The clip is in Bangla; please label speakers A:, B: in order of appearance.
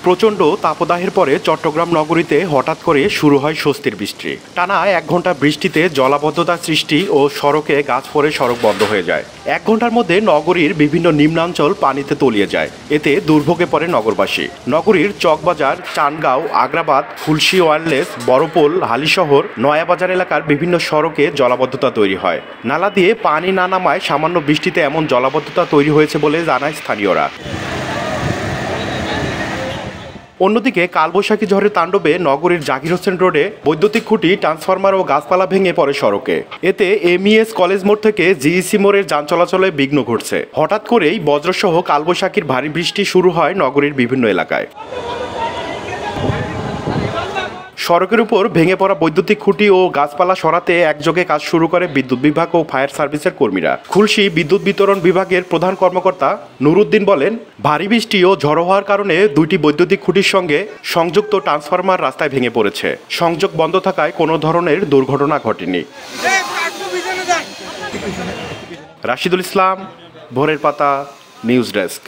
A: প্রচণ্ড তাপদাহের পরে চট্টগ্রাম নগরীতে হঠাৎ করে শুরু হয় স্বস্তির বৃষ্টি। টানা 1 ঘন্টা বৃষ্টিতে জলাবদ্ধতা সৃষ্টি ও সড়কে গাছ পড়ে সড়ক বন্ধ হয়ে যায়। 1 ঘন্টার মধ্যে নগরীর বিভিন্ন নিম্নাঞ্চল পানিতে তলিয়ে যায়। এতে দুর্ভোগে পড়ে নগরবাসী। নগরীর চকবাজার, চানগাঁও, আগ্রাবাদ, ফুলশি ওয়্যারলেস, বড়পোল, হালিশহর, নয়াবাজার এলাকার বিভিন্ন সড়কে জলাবদ্ধতা তৈরি হয়। নালা দিয়ে পানি না নামায় সামান্য বৃষ্টিতে এমন জলাবদ্ধতা তৈরি হয়েছে বলে জানায় স্থানীয়রা। অন্যদিকে কালবৈশাখী ঝড়ের তাণ্ডবে নগরীর জাকির হোসেন রোডে বৈদ্যুতিক খুঁটি, ট্রান্সফরমার ও গাছপালা ভেঙে পড়ে সড়কে। এতে এমইএস কলেজ মোড় থেকে জিইসি মোড়ের যান চলাচলে বিঘ্ন ঘটছে। হঠাৎ করেই বজ্রসহ কালবৈশাখীর ভারী বৃষ্টি শুরু হয় নগরীর বিভিন্ন এলাকায়। সড়কের উপর ভেঙে পড়া বৈদ্যুতিক খুঁটি ও গাছপালা সরাতে একযোগে কাজ শুরু করে বিদ্যুৎ বিভাগ ও ফায়ার সার্ভিসের কর্মীরা। খুলশী বিদ্যুৎ বিতরণ বিভাগের প্রধান কর্মকর্তা নুরুদ্দিন বলেন, ভারী বৃষ্টি ও ঝড়ো হওয়ার কারণে 2টি বৈদ্যুতিক খুঁটির সঙ্গে সংযুক্ত ট্রান্সফরমার রাস্তায় ভেঙে পড়েছে। সংযোগ বন্ধ থাকায় কোনো ধরনের দুর্ঘটনা ঘটেনি। রাশিদুল ইসলাম, ভোরের পাতা, নিউজ ডেস্ক।